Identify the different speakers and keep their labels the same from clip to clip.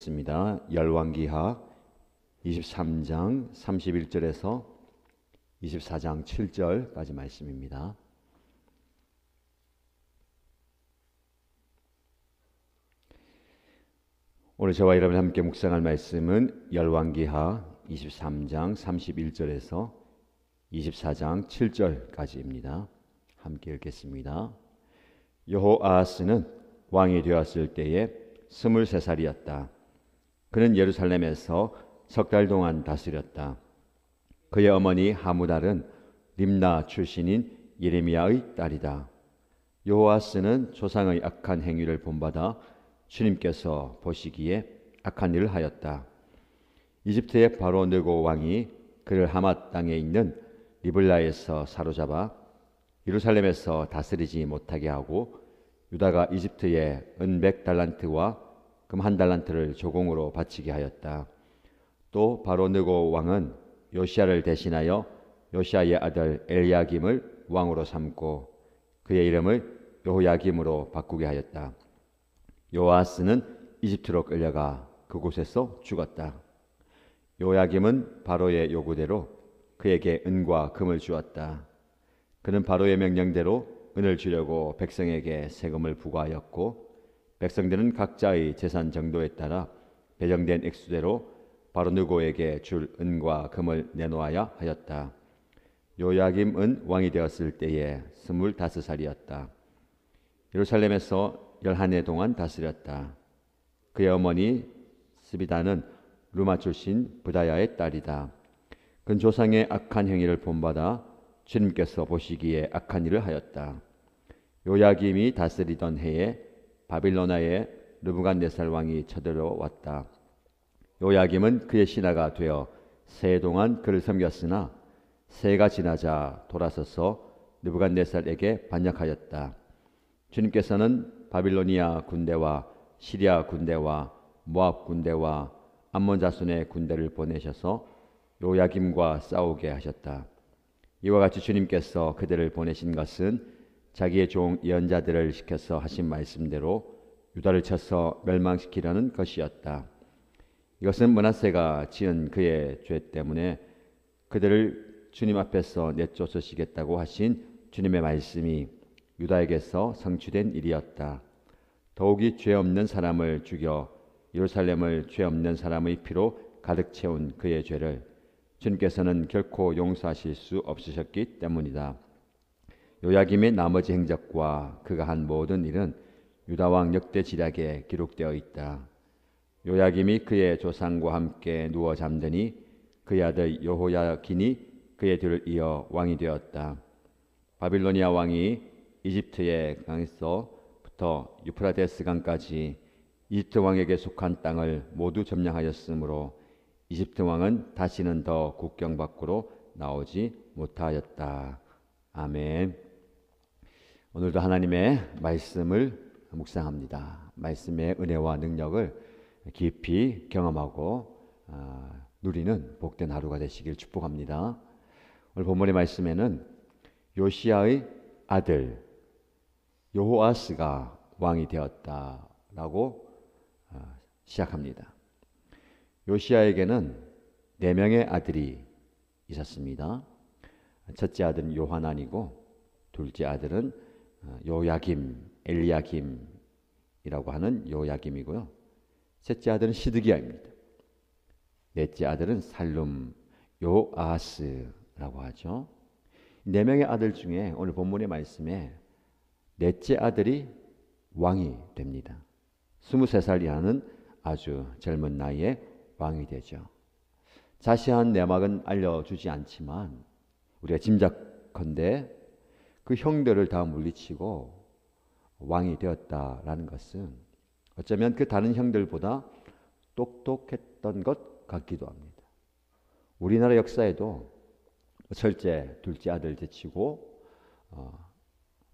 Speaker 1: 있습니다. 열왕기하 23장 31절에서 24장 7절까지 말씀입니다. 오늘 저와 여러분 함께 묵상할 말씀은 열왕기하 23장 31절에서 24장 7절까지입니다. 함께 읽겠습니다. 여호아하스는 왕이 되었을 때에 23살이었다. 그는 예루살렘에서 석 달 동안 다스렸다. 그의 어머니 하무달은 림나 출신인 예레미야의 딸이다. 여호아스는 조상의 악한 행위를 본받아 주님께서 보시기에 악한 일을 하였다. 이집트의 바로 느고 왕이 그를 하맛 땅에 있는 리블라에서 사로잡아 예루살렘에서 다스리지 못하게 하고 유다가 이집트에 은 100달란트와 금 1달란트를 조공으로 바치게 하였다. 또 바로 느고 왕은 요시야를 대신하여 요시야의 아들 엘야김을 왕으로 삼고 그의 이름을 여호야김으로 바꾸게 하였다. 요아스는 이집트로 끌려가 그곳에서 죽었다. 요야김은 바로의 요구대로 그에게 은과 금을 주었다. 그는 바로의 명령대로 은을 주려고 백성에게 세금을 부과하였고 백성들은 각자의 재산 정도에 따라 배정된 액수대로 바로 느고에게 줄 은과 금을 내놓아야 하였다. 요야김은 왕이 되었을 때에 25살이었다. 예루살렘에서 11해 동안 다스렸다. 그의 어머니 스비다는 루마 출신 부다야의 딸이다. 그는 조상의 악한 행위를 본받아 주님께서 보시기에 악한 일을 하였다. 요야김이 다스리던 해에 바빌로나의 느부갓네살 왕이 쳐들어왔다. 요야김은 그의 신하가 되어 세 동안 그를 섬겼으나 세가 지나자 돌아서서 느부갓네살에게 반역하였다. 주님께서는 바빌로니아 군대와 시리아 군대와 모압 군대와 암몬 자손의 군대를 보내셔서 요야김과 싸우게 하셨다. 이와 같이 주님께서 그들을 보내신 것은 자기의 종 예언자들을 시켜서 하신 말씀대로 유다를 쳐서 멸망시키려는 것이었다. 이것은 므낫세가 지은 그의 죄 때문에 그들을 주님 앞에서 내쫓으시겠다고 하신 주님의 말씀이 유다에게서 성취된 일이었다. 더욱이 죄 없는 사람을 죽여 예루살렘을 죄 없는 사람의 피로 가득 채운 그의 죄를 주님께서는 결코 용서하실 수 없으셨기 때문이다. 요야김의 나머지 행적과 그가 한 모든 일은 유다왕 역대지략에 기록되어 있다. 요야김이 그의 조상과 함께 누워 잠드니 그의 아들 여호야긴이 그의 뒤를 이어 왕이 되었다. 바빌로니아 왕이 이집트의 강에서부터 유프라데스 강까지 이집트 왕에게 속한 땅을 모두 점령하였으므로 이집트 왕은 다시는 더 국경 밖으로 나오지 못하였다. 아멘. 오늘도 하나님의 말씀을 묵상합니다. 말씀의 은혜와 능력을 깊이 경험하고 누리는 복된 하루가 되시길 축복합니다. 오늘 본문의 말씀에는 요시야의 아들 여호아스가 왕이 되었다라고 시작합니다. 요시야에게는 4명의 아들이 있었습니다. 첫째 아들은 요하난이고 둘째 아들은 요야김, 엘리야김이라고 하는 요야김이고요. 셋째 아들은 시드기야입니다. 넷째 아들은 살룸, 요아하스라고 하죠. 4명의 아들 중에 오늘 본문의 말씀에 넷째 아들이 왕이 됩니다. 23살이라는 아주 젊은 나이에 왕이 되죠. 자세한 내막은 알려주지 않지만 우리가 짐작컨대 그 형들을 다 물리치고 왕이 되었다라는 것은 어쩌면 그 다른 형들보다 똑똑했던 것 같기도 합니다. 우리나라 역사에도 첫째, 둘째 아들 제치고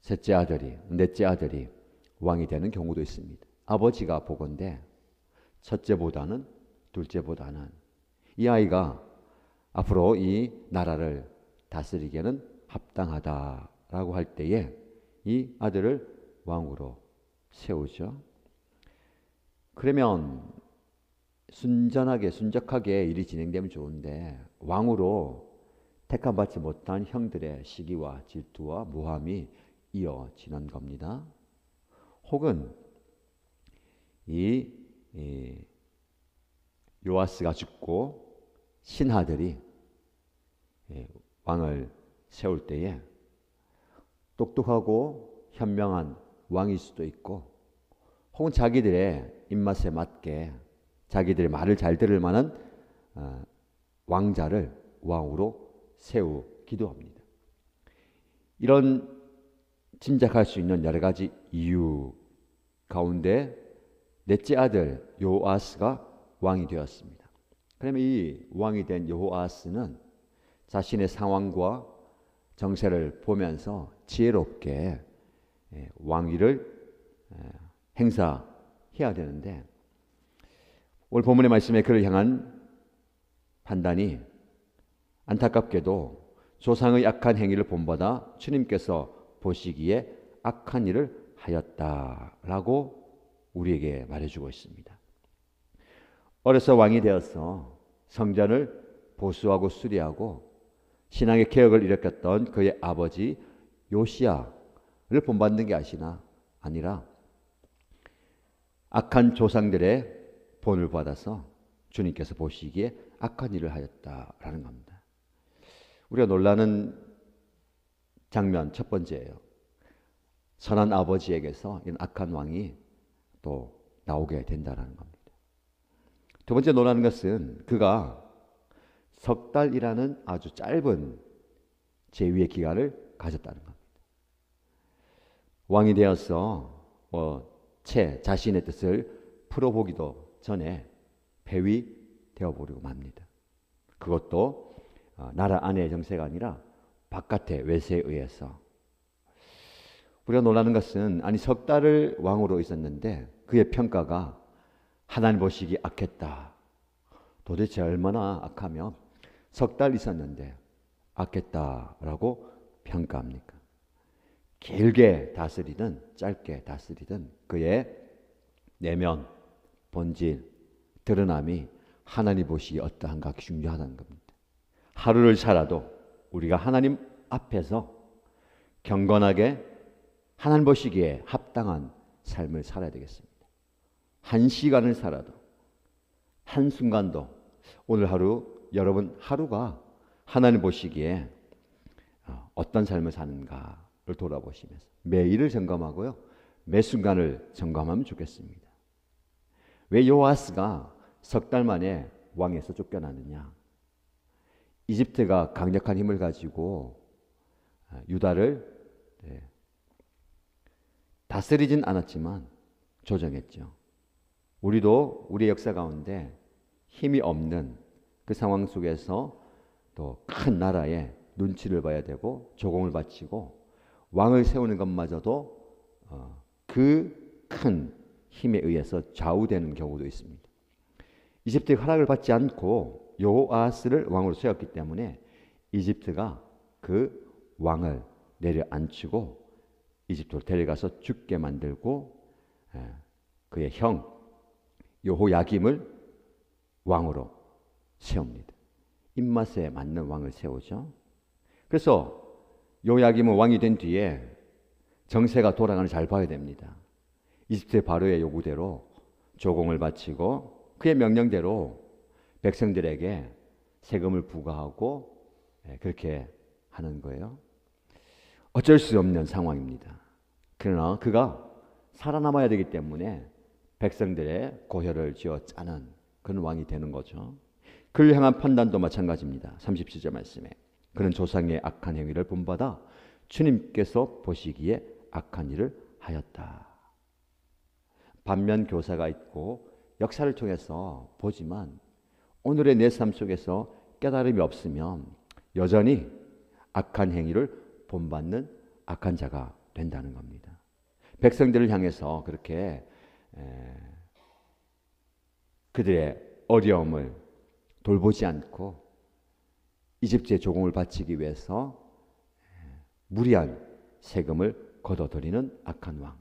Speaker 1: 셋째 아들이, 넷째 아들이 왕이 되는 경우도 있습니다. 아버지가 보건대 첫째보다는 둘째보다는 이 아이가 앞으로 이 나라를 다스리기에는 합당하다라고 할 때에 이 아들을 왕으로 세우죠. 그러면 순전하게 순적하게 일이 진행되면 좋은데 왕으로 택함받지 못한 형들의 시기와 질투와 모함이 이어지는 겁니다. 혹은 이 요아스가 죽고 신하들이 왕을 세울 때에 똑똑하고 현명한 왕일 수도 있고, 혹은 자기들의 입맛에 맞게 자기들의 말을 잘 들을 만한 왕자를 왕으로 세우기도 합니다. 이런 짐작할 수 있는 여러 가지 이유 가운데 넷째 아들 요아스가 왕이 되었습니다. 그러면 이 왕이 된 여호아스는 자신의 상황과 정세를 보면서 지혜롭게 왕위를 행사해야 되는데, 오늘 본문의 말씀에 그를 향한 판단이 안타깝게도 조상의 악한 행위를 본받아 주님께서 보시기에 악한 일을 하였다라고 우리에게 말해주고 있습니다. 어려서 왕이 되어서 성전을 보수하고 수리하고 신앙의 개혁을 일으켰던 그의 아버지 요시야를 본받는 게 아니라 악한 조상들의 본을 받아서 주님께서 보시기에 악한 일을 하였다라는 겁니다. 우리가 놀라는 장면 첫 번째예요. 선한 아버지에게서 이런 악한 왕이 또 나오게 된다는 겁니다. 두 번째 놀라는 것은 그가 석 달이라는 아주 짧은 재위의 기간을 가졌다는 겁니다. 왕이 되어서 채 자신의 뜻을 풀어보기도 전에 폐위되어 버리고 맙니다. 그것도 나라 안의 정세가 아니라 바깥의 외세에 의해서. 우리가 놀라는 것은 석 달을 왕으로 있었는데 그의 평가가 하나님 보시기 악했다. 도대체 얼마나 악하며 석 달 있었는데 악했다라고 평가합니까? 길게 다스리든 짧게 다스리든 그의 내면, 본질, 드러남이 하나님 보시기에 어떠한가 중요하다는 겁니다. 하루를 살아도 우리가 하나님 앞에서 경건하게 하나님 보시기에 합당한 삶을 살아야 되겠습니다. 한 시간을 살아도, 한 순간도, 오늘 하루, 여러분 하루가 하나님 보시기에 어떤 삶을 사는가를 돌아보시면서 매일을 점검하고요, 매 순간을 점검하면 좋겠습니다. 왜 요아스가 석 달 만에 왕에서 쫓겨나느냐? 이집트가 강력한 힘을 가지고 유다를 다스리진 않았지만 조정했죠. 우리도 우리의 역사 가운데 힘이 없는 그 상황 속에서 또 큰 나라의 눈치를 봐야 되고 조공을 바치고 왕을 세우는 것마저도 그 큰 힘에 의해서 좌우되는 경우도 있습니다. 이집트의 허락을 받지 않고 요아스를 왕으로 세웠기 때문에 이집트가 그 왕을 내려앉히고 이집트로 데려가서 죽게 만들고 그의 형 여호야김을 왕으로 세웁니다. 입맛에 맞는 왕을 세우죠. 그래서 요야김은 왕이 된 뒤에 정세가 돌아가는 잘 봐야 됩니다. 이집트의 바로의 요구대로 조공을 바치고 그의 명령대로 백성들에게 세금을 부과하고 그렇게 하는 거예요. 어쩔 수 없는 상황입니다. 그러나 그가 살아남아야 되기 때문에 백성들의 고혈을 쥐어 짜는 그런 왕이 되는 거죠. 그를 향한 판단도 마찬가지입니다. 37절 말씀에 그는 조상의 악한 행위를 본받아 주님께서 보시기에 악한 일을 하였다. 반면 교사가 있고 역사를 통해서 보지만 오늘의 내 삶 속에서 깨달음이 없으면 여전히 악한 행위를 본받는 악한 자가 된다는 겁니다. 백성들을 향해서 그렇게 그들의 어려움을 돌보지 않고 이집트의 조공을 바치기 위해서 무리한 세금을 걷어들이는 악한 왕.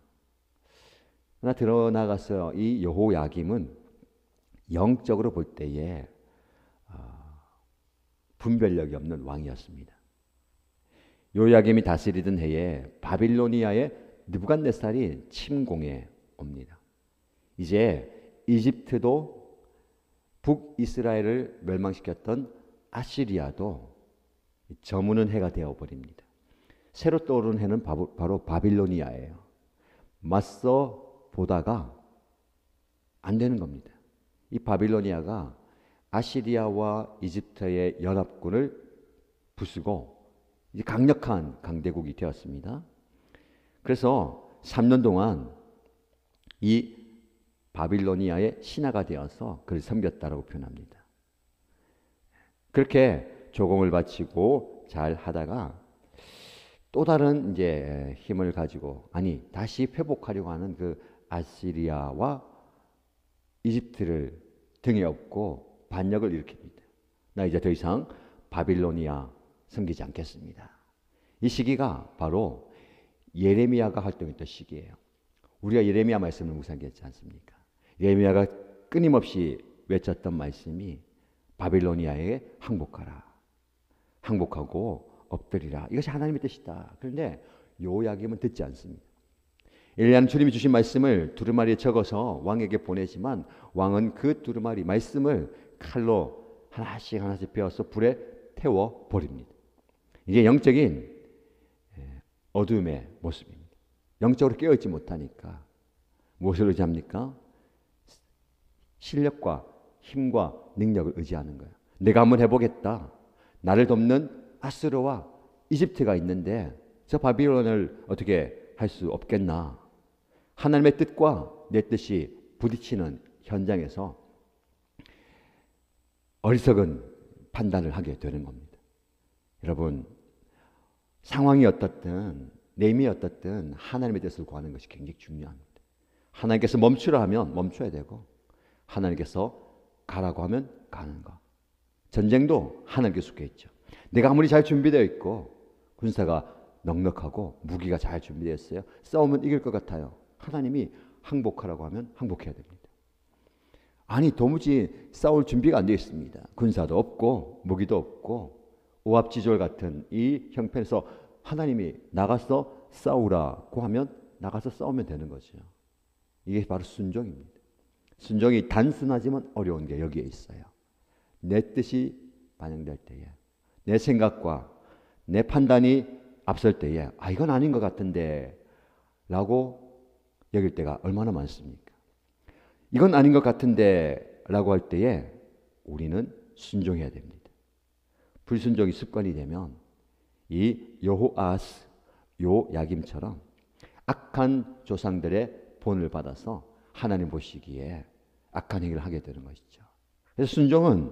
Speaker 1: 그러나 드러나가서 이 여호야김은 영적으로 볼 때에 분별력이 없는 왕이었습니다. 요야김이 다스리던 해에 바빌로니아의 느부갓네살이 침공해 옵니다. 이제 이집트도 북이스라엘을 멸망시켰던 아시리아도 저무는 해가 되어버립니다. 새로 떠오르는 해는 바로 바빌로니아예요. 맞서 보다가 안 되는 겁니다. 이 바빌로니아가 아시리아와 이집트의 연합군을 부수고 이제 강력한 강대국이 되었습니다. 그래서 3년 동안 이 바빌로니아의 신하가 되어서 그를 섬겼다라고 표현합니다. 그렇게 조공을 바치고 잘 하다가 또 다른 이제 힘을 가지고 다시 회복하려고 하는 그 아시리아와 이집트를 등에 업고 반역을 일으킵니다. 나 이제 더 이상 바빌로니아 섬기지 않겠습니다. 이 시기가 바로 예레미야가 활동했던 시기예요. 우리가 예레미야 말씀을 묵상했지 않습니까? 예레미야가 끊임없이 외쳤던 말씀이 바빌로니아에 항복하라. 항복하고 엎드리라. 이것이 하나님의 뜻이다. 그런데 요야김은 듣지 않습니다. 엘리야는 주님이 주신 말씀을 두루마리에 적어서 왕에게 보내지만 왕은 그 두루마리 말씀을 칼로 하나씩 베어서 불에 태워 버립니다. 이게 영적인 어둠의 모습입니다. 영적으로 깨어있지 못하니까 무엇을 의지합니까? 실력과 힘과 능력을 의지하는 거예요. 내가 한번 해보겠다. 나를 돕는 아수르와 이집트가 있는데 저 바빌론을 어떻게 할 수 없겠나. 하나님의 뜻과 내 뜻이 부딪히는 현장에서 어리석은 판단을 하게 되는 겁니다. 여러분, 상황이 어떻든 내용이 어떻든 하나님의 뜻을 구하는 것이 굉장히 중요합니다. 하나님께서 멈추라 하면 멈춰야 되고 하나님께서 가라고 하면 가는 거. 전쟁도 하나님께 속해 있죠. 내가 아무리 잘 준비되어 있고 군사가 넉넉하고 무기가 잘 준비되어 있어요. 싸우면 이길 것 같아요. 하나님이 항복하라고 하면 항복해야 됩니다. 도무지 싸울 준비가 안 되어 있습니다. 군사도 없고 무기도 없고 오합지졸 같은 이 형편에서 하나님이 나가서 싸우라고 하면 나가서 싸우면 되는 거죠. 이게 바로 순종입니다. 순종이 단순하지만 어려운 게 여기에 있어요. 내 뜻이 반영될 때에 내 생각과 내 판단이 앞설 때에 이건 아닌 것 같은데 라고 여길 때가 얼마나 많습니까? 이건 아닌 것 같은데 라고 할 때에 우리는 순종해야 됩니다. 불순종이 습관이 되면 이 여호아스, 요야김처럼 악한 조상들의 본을 받아서 하나님 보시기에 악한 행위를 하게 되는 것이죠. 그래서 순종은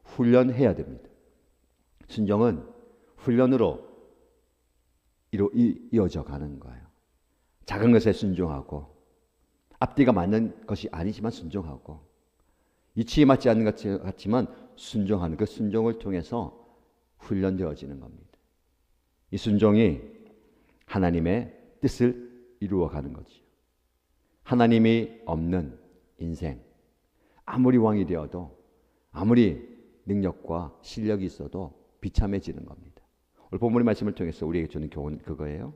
Speaker 1: 훈련해야 됩니다. 순종은 훈련으로 이어져 가는 거예요. 작은 것에 순종하고 앞뒤가 맞는 것이 아니지만 순종하고 이치에 맞지 않는 것 같지만 순종하는 그 순종을 통해서 훈련되어지는 겁니다. 이 순종이 하나님의 뜻을 이루어가는 거죠. 하나님이 없는 인생, 아무리 왕이 되어도 아무리 능력과 실력이 있어도 비참해지는 겁니다. 오늘 본문의 말씀을 통해서 우리에게 주는 교훈은 그거예요.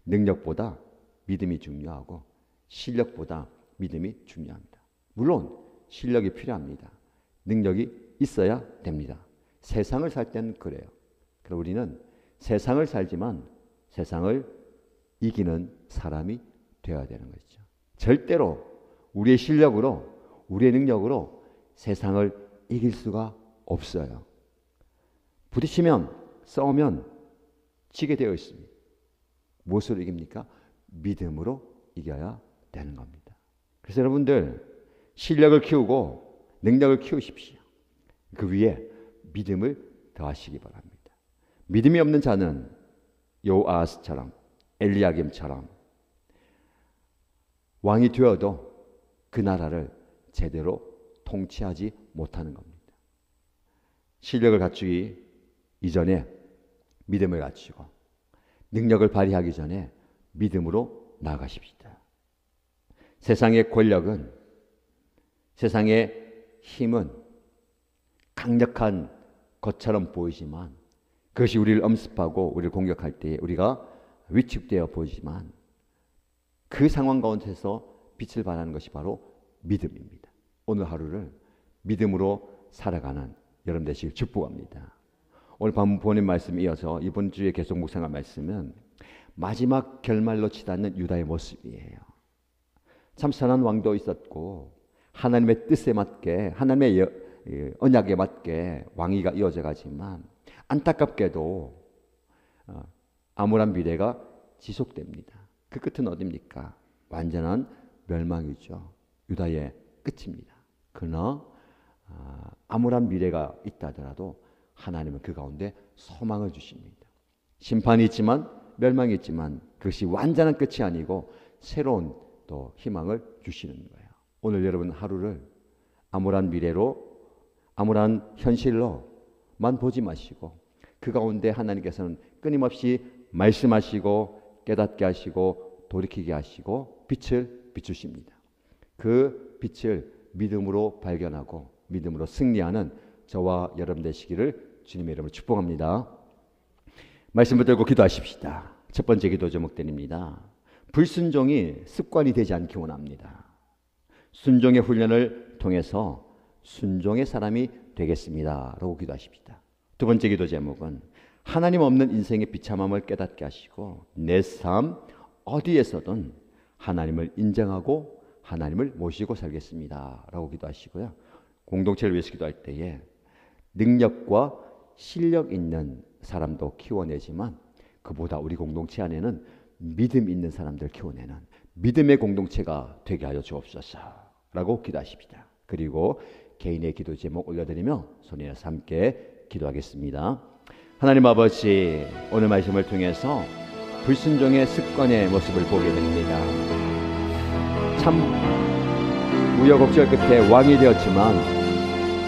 Speaker 1: 능력보다 믿음이 중요하고 실력보다 믿음이 중요합니다. 물론 실력이 필요합니다. 능력이 있어야 됩니다. 세상을 살 때는 그래요. 그래서 우리는 세상을 살지만 세상을 이기는 사람이 되어야 되는 것이죠. 절대로 우리의 실력으로 우리의 능력으로 세상을 이길 수가 없어요. 부딪히면 싸우면 지게 되어 있습니다. 무엇으로 이깁니까? 믿음으로 이겨야 되는 겁니다. 그래서 여러분들 실력을 키우고 능력을 키우십시오. 그 위에 믿음을 더하시기 바랍니다. 믿음이 없는 자는 요아스처럼 엘리야김처럼 왕이 되어도 그 나라를 제대로 통치하지 못하는 겁니다. 실력을 갖추기 이전에 믿음을 갖추고 능력을 발휘하기 전에 믿음으로 나아가십시다. 세상의 권력은 세상의 힘은 강력한 것처럼 보이지만 그것이 우리를 엄습하고 우리를 공격할 때 우리가 위축되어 보이지만 그 상황 가운데서 빛을 발하는 것이 바로 믿음입니다. 오늘 하루를 믿음으로 살아가는 여러분 되시길 축복합니다. 오늘 본문 말씀 이어서 이번 주에 계속 묵상할 말씀은 마지막 결말로 치닫는 유다의 모습이에요. 참 선한 왕도 있었고 하나님의 뜻에 맞게 하나님의 언약에 맞게 왕위가 이어져 가지만 안타깝게도 암울한 미래가 지속됩니다. 그 끝은 어디입니까? 완전한 멸망이죠. 유다의 끝입니다. 그러나 암울한 미래가 있다 하더라도 하나님은 그 가운데 소망을 주십니다. 심판이 있지만 멸망이 있지만 그것이 완전한 끝이 아니고 새로운 또 희망을 주시는 거예요. 오늘 여러분 하루를 암울한 미래로 암울한 현실로만 보지 마시고 그 가운데 하나님께서는 끊임없이 말씀하시고 깨닫게 하시고 돌이키게 하시고 빛을 비추십니다. 그 빛을 믿음으로 발견하고 믿음으로 승리하는 저와 여러분 되시기를 주님의 이름으로 축복합니다. 말씀 붙들고 기도하십시다. 첫 번째 기도 제목 드립니다. 불순종이 습관이 되지 않기 원합니다. 순종의 훈련을 통해서 순종의 사람이 되겠습니다. 라고 기도하십시다. 두 번째 기도 제목은 하나님 없는 인생의 비참함을 깨닫게 하시고 내 삶 어디에서든 하나님을 인정하고 하나님을 모시고 살겠습니다. 라고 기도하시고요. 공동체를 위해서 기도할 때에 능력과 실력 있는 사람도 키워내지만 그보다 우리 공동체 안에는 믿음 있는 사람들 키워내는 믿음의 공동체가 되게 하여 주옵소서 라고 기도하십니다. 그리고 개인의 기도 제목 올려드리며 손에 함께 기도하겠습니다. 하나님 아버지, 오늘 말씀을 통해서 불순종의 습관의 모습을 보게 됩니다. 참 우여곡절 끝에 왕이 되었지만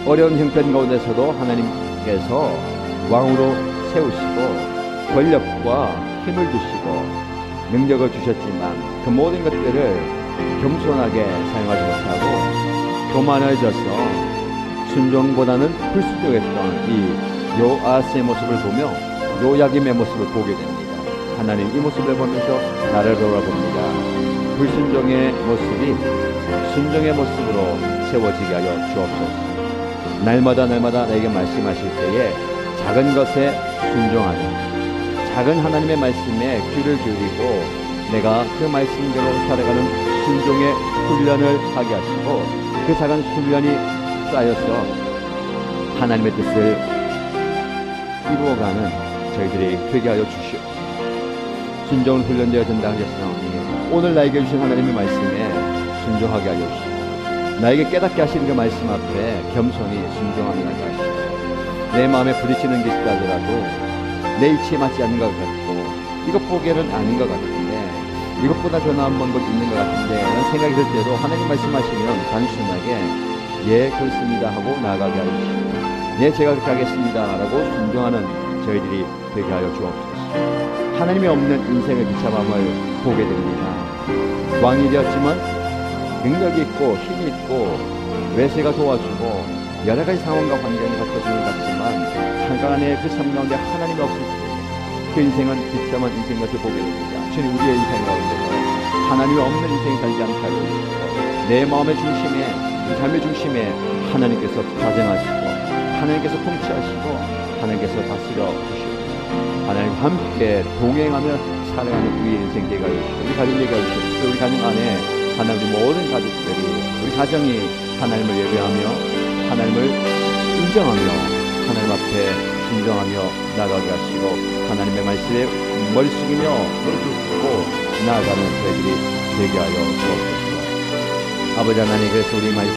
Speaker 1: 어려운 형편 가운데서도 하나님께서 왕으로 세우시고 권력과 힘을 주시고 능력을 주셨지만 그 모든 것들을 겸손하게 사용하지 못하고 교만해져서 순종보다는 불순종했던 이 요아스의 모습을 보며 요야김의 모습을 보게 됩니다. 하나님 이 모습을 보면서 나를 돌아봅니다. 불순종의 모습이 순종의 모습으로 세워지게 하여 주옵소서. 날마다 나에게 말씀하실 때에 작은 것에 순종하는 작은 하나님의 말씀에 귀를 기울이고 내가 그 말씀대로 살아가는 순종의 훈련을 하게 하시고 그 작은 훈련이 쌓여서 하나님의 뜻을 이루어가는 저희들이 되게 하여 주시옵소서. 순종은 훈련되어야 된다 하셨사오니 오늘 나에게 주신 하나님의 말씀에 순종하게 하여 주시고 나에게 깨닫게 하시는 그 말씀 앞에 겸손히 순종하게 하시고 내 마음에 부딪히는 게 있다 하더라도 내 이치에 맞지 않는 것 같고 이것 보기에는 아닌 것 같은데 이것보다 더 나은 방법이 있는 것 같은데 라는 생각이 들 때도 하나님 말씀하시면 단순하게 예 그렇습니다 하고 나아가게 하여 주시고 네 제가 그렇게 하겠습니다 라고 순종하는 저희들이 되게 하여 주옵소서. 하나님이 없는 인생의 비참함을 보게 됩니다. 왕이 되었지만 능력이 있고 힘이 있고 외세가 도와주고 여러 가지 상황과 환경이 갖춰지는 것 같지만 한간에 그 삶 가운데 하나님이 없을 때 그 인생은 비참한 인생인 것을 보게 됩니다. 주님 우리의 인생 가운데서 하나님이 없는 인생이 살지 않게 하여 주시고 내 마음의 중심에 내 삶의 중심에 하나님께서 자정하시고 하나님께서 통치하시고 하나님께서 다스려 주시고 하나님과 함께 동행하며 살아가는 우리의 인생 되게 하여 주시고 우리 가정 되게 하여 주시고 우리 가정 안에 하나님 우리 모든 가족들이 우리 가정이 하나님을 예배하며 하나님을 인정하며 하나님 앞에 순종하며 나아가게 하시고 하나님의 말씀에 머리 숙이며 무릎 꿇고 나아가는 저희들이 되게 하여 주옵소서. 아버지 하나님 그래서 우리 말씀